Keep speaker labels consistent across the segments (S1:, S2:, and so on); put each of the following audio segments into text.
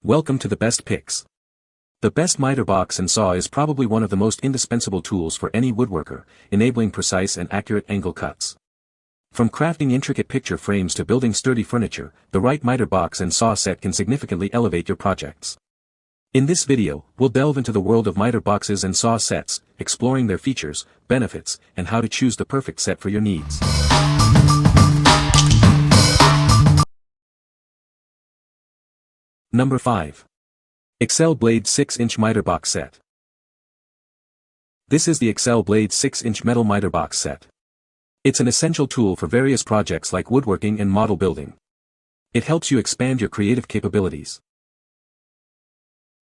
S1: Welcome to the best picks. The best miter box and saw is probably one of the most indispensable tools for any woodworker, enabling precise and accurate angle cuts. From crafting intricate picture frames to building sturdy furniture, the right miter box and saw set can significantly elevate your projects. In this video, we'll delve into the world of miter boxes and saw sets, exploring their features, benefits, and how to choose the perfect set for your needs. Number 5. Excel Blade 6-inch Miter Box Set. This is the Excel Blade 6-inch metal miter box set. It's an essential tool for various projects like woodworking and model building. It helps you expand your creative capabilities.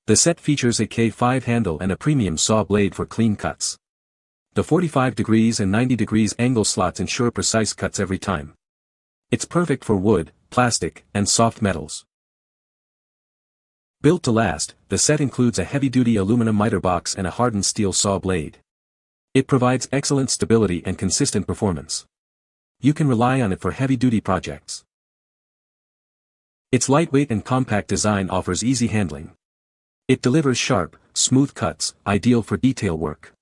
S1: The set features a K5 handle and a premium saw blade for clean cuts. The 45 degrees and 90 degrees angle slots ensure precise cuts every time. It's perfect for wood, plastic, and soft metals. Built to last, the set includes a heavy-duty aluminum miter box and a hardened steel saw blade. It provides excellent stability and consistent performance. You can rely on it for heavy-duty projects. Its lightweight and compact design offers easy handling. It delivers sharp, smooth cuts, ideal for detail work.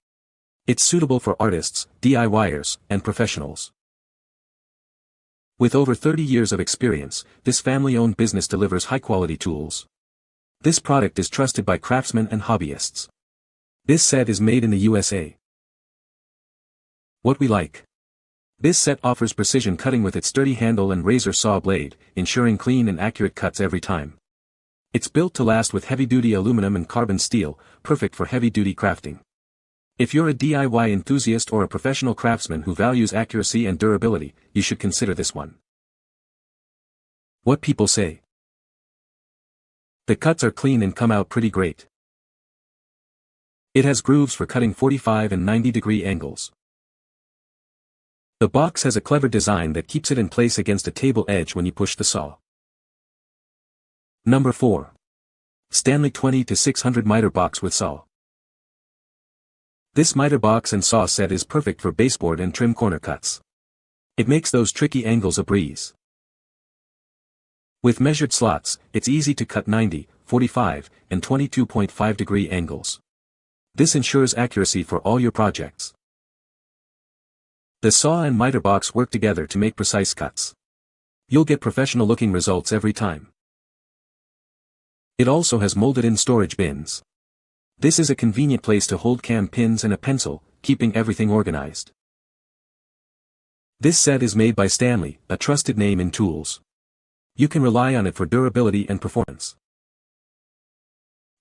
S1: It's suitable for artists, DIYers, and professionals. With over 30 years of experience, this family-owned business delivers high-quality tools. This product is trusted by craftsmen and hobbyists. This set is made in the USA. What we like. This set offers precision cutting with its sturdy handle and razor saw blade, ensuring clean and accurate cuts every time. It's built to last with heavy-duty aluminum and carbon steel, perfect for heavy-duty crafting. If you're a DIY enthusiast or a professional craftsman who values accuracy and durability, you should consider this one. What people say. The cuts are clean and come out pretty great. It has grooves for cutting 45 and 90 degree angles. The box has a clever design that keeps it in place against a table edge when you push the saw. Number 4. Stanley 20-600 Miter Box with Saw. This miter box and saw set is perfect for baseboard and trim corner cuts. It makes those tricky angles a breeze. With measured slots, it's easy to cut 90, 45, and 22.5 degree angles. This ensures accuracy for all your projects. The saw and miter box work together to make precise cuts. You'll get professional-looking results every time. It also has molded-in storage bins. This is a convenient place to hold cam pins and a pencil, keeping everything organized. This set is made by Stanley, a trusted name in tools. You can rely on it for durability and performance.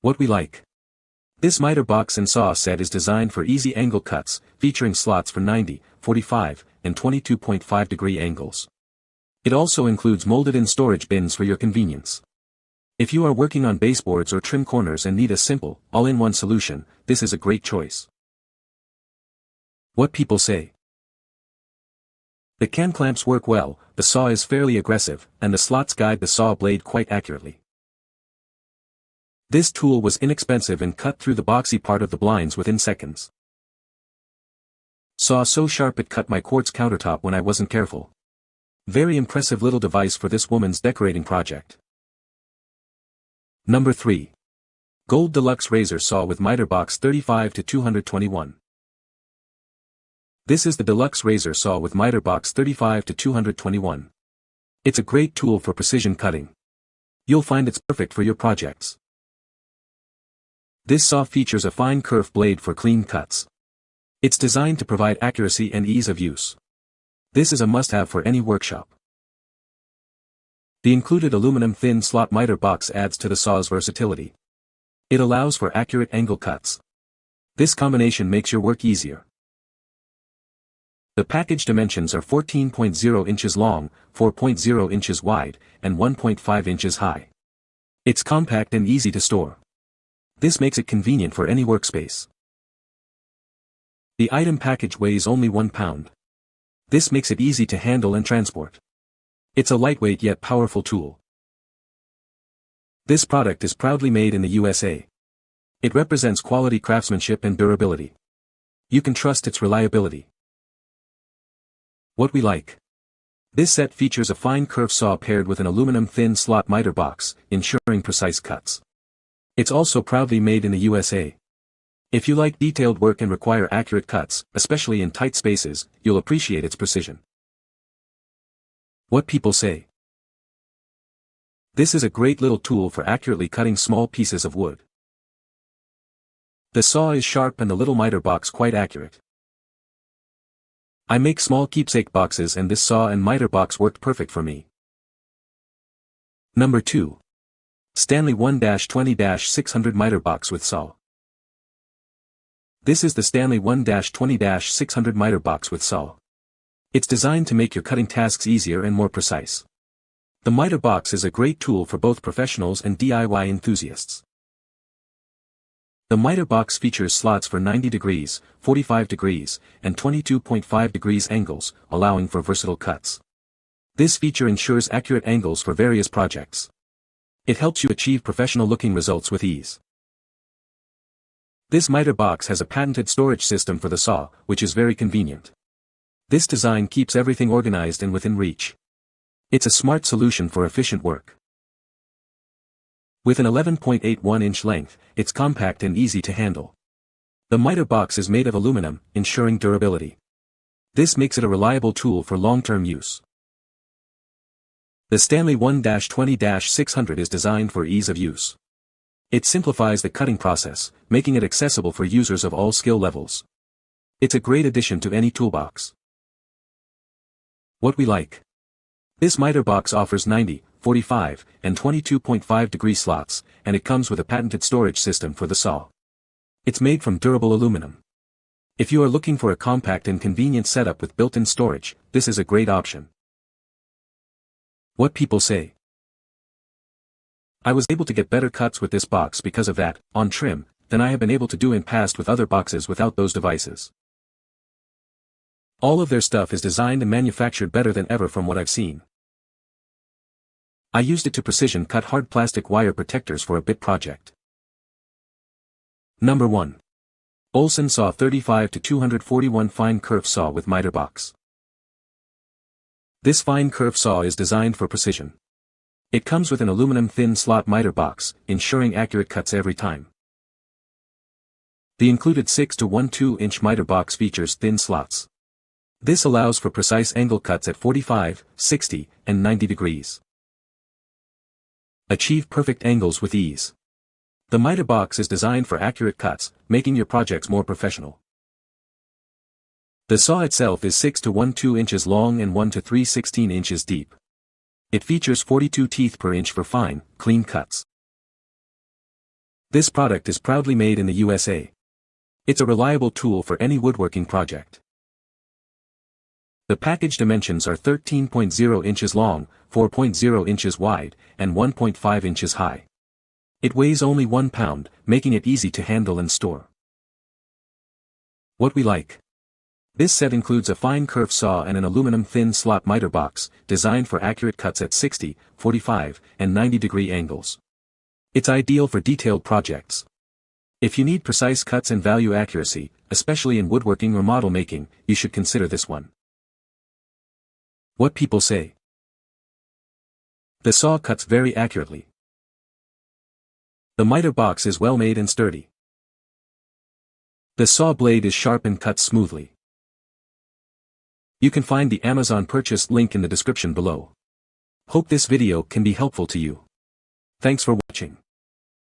S1: What we like. This miter box and saw set is designed for easy angle cuts, featuring slots for 90, 45, and 22.5 degree angles. It also includes molded-in storage bins for your convenience. If you are working on baseboards or trim corners and need a simple, all-in-one solution, this is a great choice. What people say. The can clamps work well, the saw is fairly aggressive, and the slots guide the saw blade quite accurately. This tool was inexpensive and cut through the boxy part of the blinds within seconds. Saw so sharp it cut my quartz countertop when I wasn't careful. Very impressive little device for this woman's decorating project. Number 3. Gold Deluxe Razor Saw with Miter Box 35-221. This is the Deluxe Razor Saw with Miter Box 35-221. It's a great tool for precision cutting. You'll find it's perfect for your projects. This saw features a fine kerf blade for clean cuts. It's designed to provide accuracy and ease of use. This is a must-have for any workshop. The included aluminum thin slot miter box adds to the saw's versatility. It allows for accurate angle cuts. This combination makes your work easier. The package dimensions are 14.0 inches long, 4.0 inches wide, and 1.5 inches high. It's compact and easy to store. This makes it convenient for any workspace. The item package weighs only 1 pound. This makes it easy to handle and transport. It's a lightweight yet powerful tool. This product is proudly made in the USA. It represents quality craftsmanship and durability. You can trust its reliability. What we like. This set features a fine kerf saw paired with an aluminum thin slot miter box, ensuring precise cuts. It's also proudly made in the USA. If you like detailed work and require accurate cuts, especially in tight spaces, you'll appreciate its precision. What people say. This is a great little tool for accurately cutting small pieces of wood. The saw is sharp and the little miter box quite accurate. I make small keepsake boxes and this saw and miter box worked perfect for me. Number 2. Stanley 1-20-600 miter box with saw. This is the Stanley 1-20-600 miter box with saw. It's designed to make your cutting tasks easier and more precise. The miter box is a great tool for both professionals and DIY enthusiasts. The miter box features slots for 90 degrees, 45 degrees, and 22.5 degrees angles, allowing for versatile cuts. This feature ensures accurate angles for various projects. It helps you achieve professional-looking results with ease. This miter box has a patented storage system for the saw, which is very convenient. This design keeps everything organized and within reach. It's a smart solution for efficient work. With an 11.81-inch length, it's compact and easy to handle. The miter box is made of aluminum, ensuring durability. This makes it a reliable tool for long-term use. The Stanley 1-20-600 is designed for ease of use. It simplifies the cutting process, making it accessible for users of all skill levels. It's a great addition to any toolbox. What we like. This miter box offers 90, 45, and 22.5 degree slots, and it comes with a patented storage system for the saw. It's made from durable aluminum. If you are looking for a compact and convenient setup with built-in storage, this is a great option. What people say. I was able to get better cuts with this box because of that, on trim, than I have been able to do in past with other boxes without those devices. All of their stuff is designed and manufactured better than ever from what I've seen. I used it to precision cut hard plastic wire protectors for a bit project. Number 1. Olson saw 35-241 fine kerf saw with miter box. This fine kerf saw is designed for precision. It comes with an aluminum thin slot miter box, ensuring accurate cuts every time. The included 6-12-inch miter box features thin slots. This allows for precise angle cuts at 45, 60, and 90 degrees. Achieve perfect angles with ease. The miter box is designed for accurate cuts, making your projects more professional. The saw itself is 6-12 inches long and 1-3/16 inches deep. It features 42 teeth per inch for fine, clean cuts. This product is proudly made in the USA. It's a reliable tool for any woodworking project. The package dimensions are 13.0 inches long, 4.0 inches wide, and 1.5 inches high. It weighs only 1 pound, making it easy to handle and store. What we like. This set includes a fine kerf saw and an aluminum thin slot miter box, designed for accurate cuts at 60, 45, and 90 degree angles. It's ideal for detailed projects. If you need precise cuts and value accuracy, especially in woodworking or model making, you should consider this one. What people say. The saw cuts very accurately. The miter box is well made and sturdy. The saw blade is sharp and cuts smoothly. You can find the Amazon purchase link in the description below. Hope this video can be helpful to you. Thanks for watching.